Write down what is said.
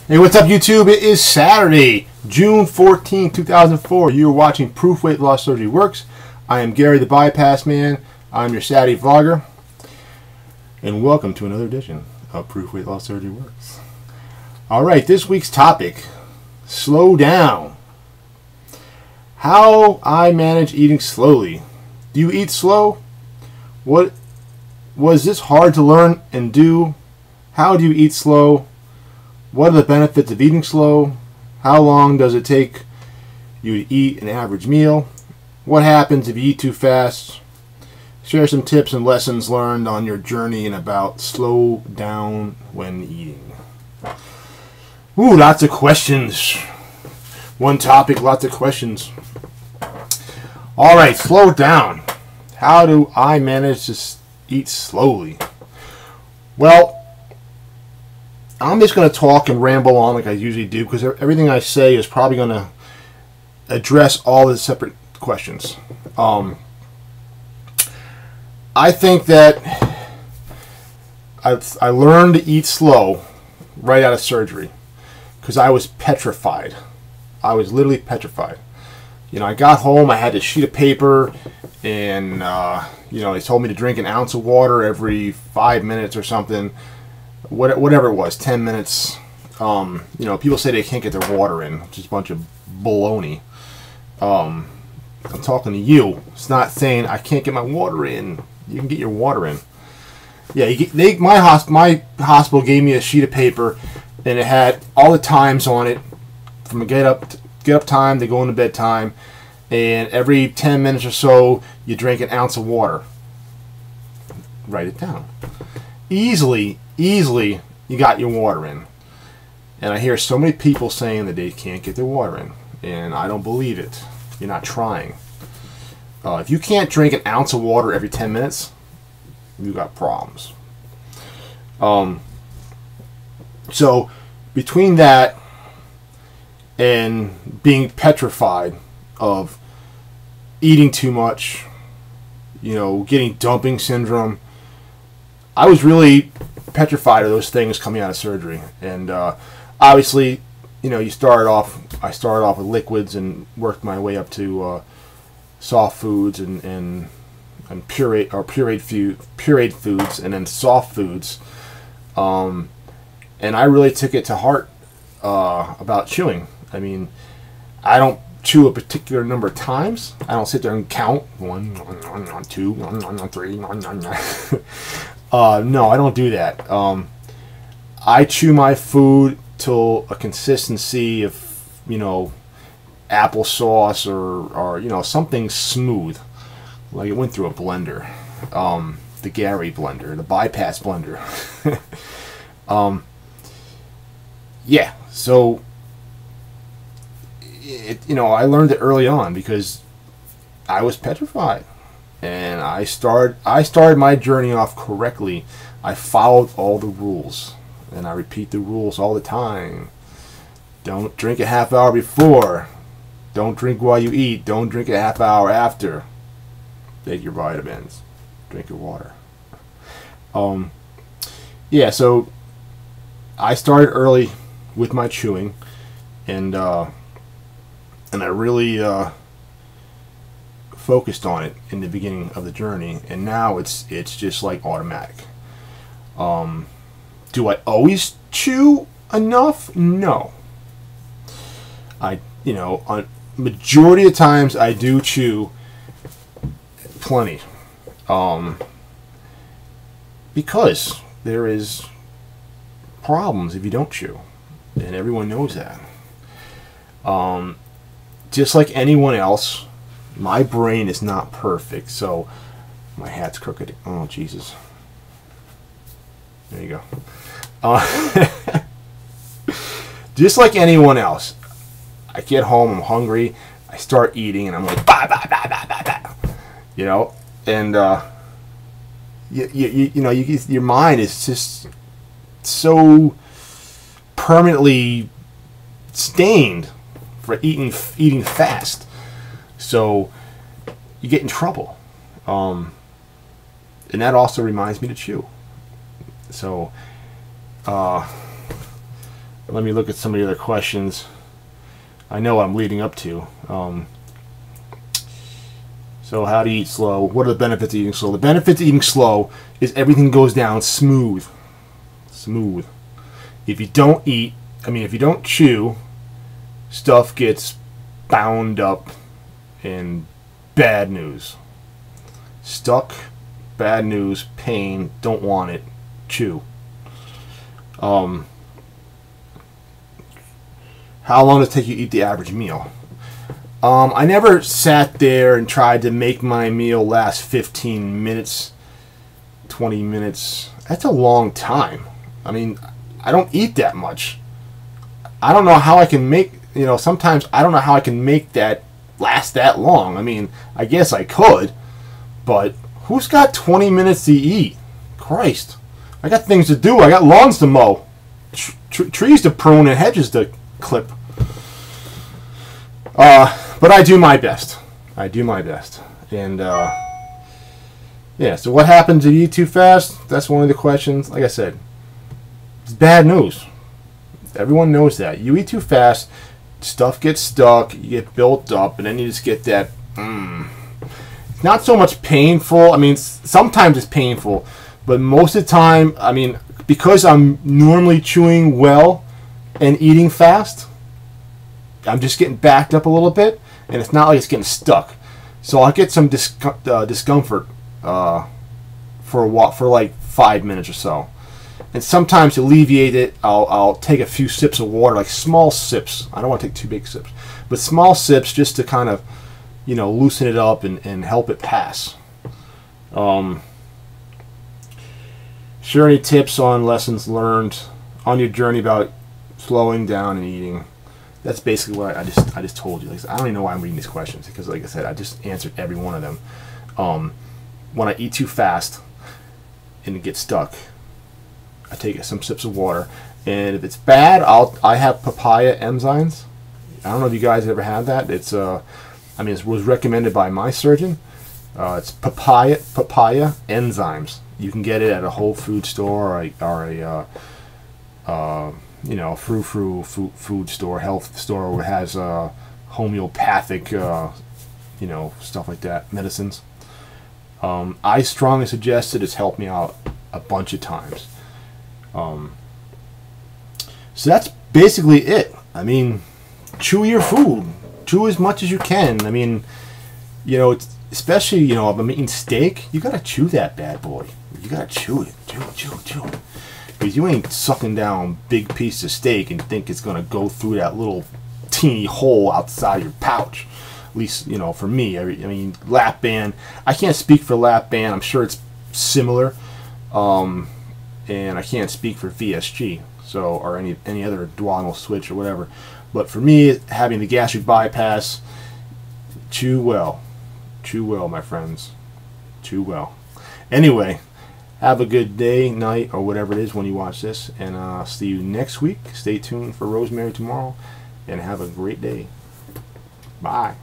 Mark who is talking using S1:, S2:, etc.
S1: Hey, what's up, YouTube? It is Saturday, June 14, 2004. You're watching Proof Weight Loss Surgery Works. I am Gary the Bypassman. I'm your Saturday vlogger. And welcome to another edition of Proof Weight Loss Surgery Works. Alright, this week's topic, slow down. How I manage eating slowly. Do you eat slow? Was this hard to learn and do? How do you eat slow? What are the benefits of eating slow? How long does it take you to eat an average meal? What happens if you eat too fast? Share some tips and lessons learned on your journey and about slow down when eating. Ooh, lots of questions. One topic, lots of questions. Alright, slow down. How do I manage to eat slowly? Well, I'm just going to talk and ramble on like I usually do, because everything I say is probably going to address all the separate questions. I think that I learned to eat slow right out of surgery because I was petrified. I was literally petrified. You know, I got home, I had this sheet of paper, and you know, they told me to drink an ounce of water every 5 minutes or something. Whatever it was, 10 minutes. You know, people say they can't get their water in, which is a bunch of baloney. I'm talking to you. It's not saying I can't get my water in. You can get your water in. Yeah, my hospital gave me a sheet of paper, and it had all the times on it, from get up time to go into bed time, and every 10 minutes or so you drink an ounce of water. Write it down. Easily you got your water in. And I hear so many people saying that they can't get their water in, and I don't believe it. You're not trying. If you can't drink an ounce of water every 10 minutes, you got problems. So between that and being petrified of eating too much, you know, getting dumping syndrome, I was really petrified of those things coming out of surgery. And obviously, you know, I started off with liquids and worked my way up to soft foods and pureed foods, and then soft foods. And I really took it to heart about chewing. I mean, I don't chew a particular number of times. I don't sit there and count 1, 2, 3. No, I don't do that. I chew my food till a consistency of, you know, applesauce or you know, something smooth, like it went through a blender, the Gary blender, the bypass blender. Yeah, so you know, I learned it early on because I was petrified. And I started my journey off correctly. I followed all the rules, and I repeat the rules all the time. Don't drink a half hour before. Don't drink while you eat. Don't drink a half hour after. Take your vitamins. Drink your water. Yeah, so I started early with my chewing, and I really focused on it in the beginning of the journey, and now it's just like automatic. Do I always chew enough? No. You know, on majority of times I do chew plenty, because there is problems if you don't chew, and everyone knows that. Just like anyone else, my brain is not perfect, so my hat's crooked. Oh, Jesus. There you go. Just like anyone else, I get home, I'm hungry, I start eating, and I'm like, bah, bah, bah, bah, bah, bah. You know, and you know, your mind is just so permanently stained for eating fast. So you get in trouble, and that also reminds me to chew. So Let me look at some of the other questions. I know what I'm leading up to. So how to eat slow? What are the benefits of eating slow? The benefits of eating slow is everything goes down smooth. Smooth. If you don't eat, if you don't chew, stuff gets bound up in bad news. Stuck, bad news, pain, don't want it, chew. How long does it take you to eat the average meal? I never sat there and tried to make my meal last 15 minutes, 20 minutes. That's a long time. I don't eat that much. I don't know how I can make, sometimes I don't know how I can make that last that long. I guess I could, but who's got 20 minutes to eat? Christ. I got things to do. I got lawns to mow, trees to prune, and hedges to clip. But I do my best. I do my best. And, yeah, so what happens if you eat too fast? That's one of the questions. Like I said, it's bad news. Everyone knows that. You eat too fast, stuff gets stuck, you get built up, and then you just get that, It's not so much painful. Sometimes it's painful, but most of the time, because I'm normally chewing well and eating fast, I'm just getting backed up a little bit, and it's not like it's getting stuck. So I'll get some discomfort for a while, for like 5 minutes or so. And sometimes to alleviate it, I'll take a few sips of water, like small sips. I don't want to take too big sips, but small sips just to kind of, loosen it up and help it pass. Share any tips on lessons learned on your journey about slowing down and eating. That's basically what I just told you. Like, I don't even know why I'm reading these questions, because like I said, I just answered every one of them. When I eat too fast and get stuck, I take some sips of water, and if it's bad, I have papaya enzymes. I don't know if you guys ever had that. It's it was recommended by my surgeon. It's papaya enzymes. You can get it at a Whole Food store or a frou-frou food store, health store, where it has homeopathic, stuff like that, medicines. I strongly suggest it. It's helped me out a bunch of times. So that's basically it. Chew your food. Chew as much as you can. It's, especially, if I'm eating steak, you gotta chew that bad boy. You gotta chew it. Chew. Because you ain't sucking down big pieces of steak and think it's gonna go through that little teeny hole outside your pouch. At least, for me. Lap band. I can't speak for lap band. I'm sure it's similar. And I can't speak for VSG, or any other duodenal switch or whatever. But for me, having the gastric bypass, chew well, my friends, chew well. Anyway, have a good day, night, or whatever it is when you watch this, and I'll see you next week. Stay tuned for Rosemary tomorrow, and have a great day. Bye.